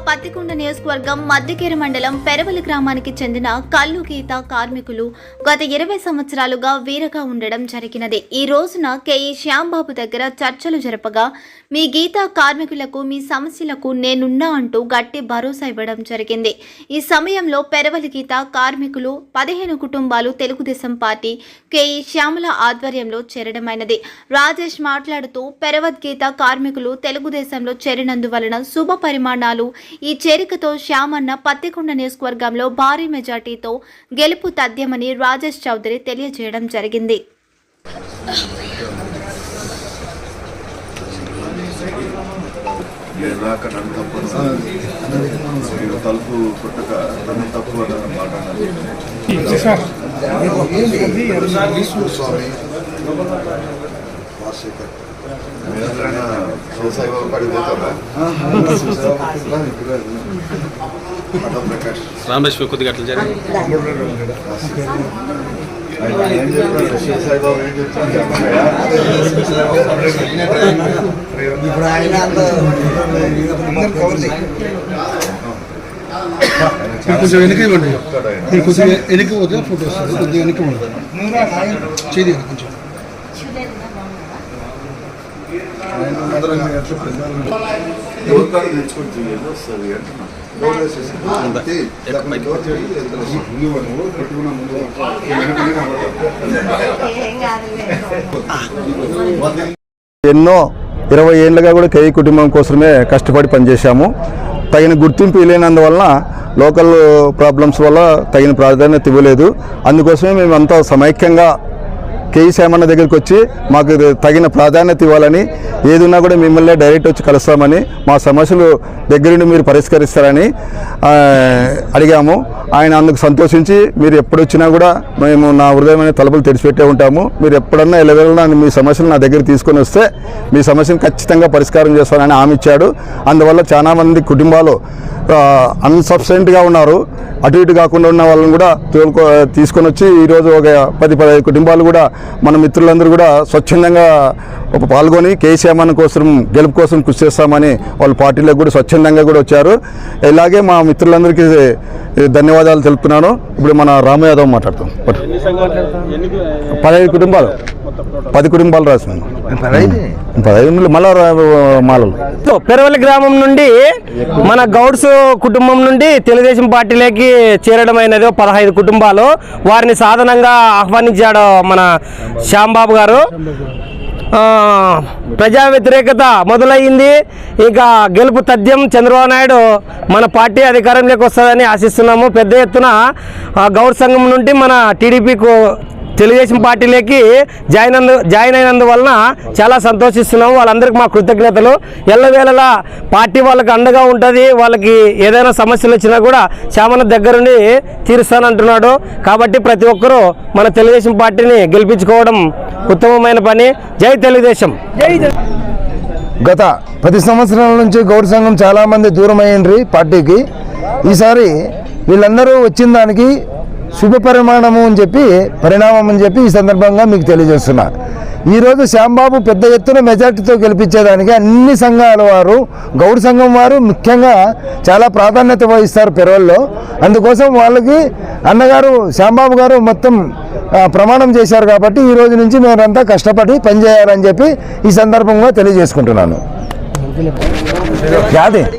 పత్తికొండ నియోజకవర్గం మద్దికేరు మండలం పెరవలి గ్రామానికి చెందిన కల్లు గీత కార్మికులు గత 20 సంవత్సరాలుగా వీరగా ఉండడం జరిగినది. ఈ రోజున కేఈ శ్యాంబాబు దగ్గర చర్చలు జరపగా మీ గీత కార్మికులకు మీ సమస్యలకు నేనున్నా అంటూ గట్టి భరోసా ఇవ్వడం జరిగింది. ఈ సమయంలో పెరవలి గీత కార్మికులు 15 కుటుంబాలు తెలుగుదేశం పార్టీ కేఈ శ్యామల ఆధ్వర్యంలో చేరడమైనది. రాజేష్ మాట్లాడుతూ పెరవద్గీత కార్మికులు తెలుగుదేశంలో చేరినందువలన శుభ పరిమాణాలు. ఈ చేరికతో శ్యామన్న పత్తికొండ నియోజకవర్గంలో భారీ మెజార్టీతో గెలుపు తథ్యమని రాజేష్ చౌదరి తెలియజేయడం జరిగింది. రామేష్ కొద్దిగా అట్లా జరిగింది. కొంచెం వెనక్కి వెనక్కి పోతే ఫోటో వస్తుంది. కొద్దిగా వెనక్కి ఉంటుంది చేది కొంచెం ఎన్నో 20 ఏళ్ళుగా కూడా కేఈ కుటుంబం కోసమే కష్టపడి పనిచేశాము. తగిన గుర్తింపు లేనందువలన లోకల్ ప్రాబ్లమ్స్ వల్ల తగిన ప్రాధాన్యత ఇవ్వలేదు. అందుకోసమే మేమంతా సమైక్యంగా కేఈ శ్యామన్న దగ్గరికి వచ్చి మాకు తగిన ప్రాధాన్యత ఇవ్వాలని, ఏదున్నా కూడా మిమ్మల్ని డైరెక్ట్ వచ్చి కలుస్తామని, మా సమస్యలు దగ్గరుండి మీరు పరిష్కరిస్తారని అడిగాము. ఆయన అందుకు సంతోషించి మీరు ఎప్పుడు వచ్చినా కూడా మేము నా హృదయమైన తలుపులు తెరిచిపెట్టే ఉంటాము, మీరు ఎప్పుడన్నా ఎలవేళ మీ సమస్యలు నా దగ్గర తీసుకొని వస్తే మీ సమస్యను ఖచ్చితంగా పరిష్కారం చేస్తానని హామీ ఇచ్చాడు. అందువల్ల చాలామంది కుటుంబాలు అన్సబ్స్టెంట్గా ఉన్నారు. అటు ఇటు కాకుండా ఉన్న వాళ్ళని కూడా తీసుకొని వచ్చి ఈరోజు ఒక 10-15 కుటుంబాలు కూడా మన మిత్రులందరూ కూడా స్వచ్ఛందంగా పాల్గొని కేఈ శ్యామన్న కోసం గెలుపు కోసం కృషి చేస్తామని వాళ్ళ పార్టీలకు కూడా స్వచ్ఛందంగా కూడా వచ్చారు. ఇలాగే మా మిత్రులందరికీ ధన్యవాదాలు తెలుపుతున్నాను. ఇప్పుడు మన రాము యాదవ్ మాట్లాడతాం. 15 కుటుంబాలు 10 కుటుంబాలు రాసినాను. 15 మళ్ళా మాలలు. పెరవలి గ్రామం నుండి మన గౌడ్స్ కుటుంబం నుండి తెలుగుదేశం పార్టీలోకి చేరడం అయినది 15 కుటుంబాలు. వారిని సాధనంగా ఆహ్వానించాడు మన శ్యాంబాబు గారు. ప్రజా వ్యతిరేకత మొదలయ్యింది. ఇంకా గెలుపు తథ్యం చంద్రబాబు నాయుడు మన పార్టీ అధికారంలోకి వస్తుందని ఆశిస్తున్నాము. పెద్ద ఎత్తున గౌడ్ సంఘం నుండి మన టీడీపీకు తెలుగుదేశం పార్టీలోకి జాయిన్ అయినందువలన చాలా సంతోషిస్తున్నాము. వాళ్ళందరికీ మా కృతజ్ఞతలు. ఎల్లవేళలా పార్టీ వాళ్ళకి అండగా ఉంటుంది. వాళ్ళకి ఏదైనా సమస్యలు వచ్చినా కూడా శ్యామన్న దగ్గరుండి తీరుస్తానంటున్నాడు. కాబట్టి ప్రతి ఒక్కరూ మన తెలుగుదేశం పార్టీని గెలిపించుకోవడం ఉత్తమమైన పని. జై తెలుగుదేశం. గత 10 సంవత్సరాల నుంచి గౌడ్ సంఘం చాలామంది దూరం అయ్యిండ్రి పార్టీకి. ఈసారి వీళ్ళందరూ వచ్చిన దానికి శుభ పరిణామం అని చెప్పి ఈ సందర్భంగా మీకు తెలియజేస్తున్నా. ఈరోజు శ్యాంబాబు పెద్ద ఎత్తున మెజార్టీతో గెలిపించేదానికి అన్ని సంఘాల వారు, గౌడ్ సంఘం వారు ముఖ్యంగా చాలా ప్రాధాన్యత వహిస్తారు పెరవల్లో. అందుకోసం వాళ్ళకి అన్నగారు శ్యాంబాబు గారు మొత్తం ప్రమాణం చేశారు. కాబట్టి ఈ రోజు నుంచి మేమంతా కష్టపడి పనిచేయాలని చెప్పి ఈ సందర్భంగా తెలియజేసుకుంటున్నాను.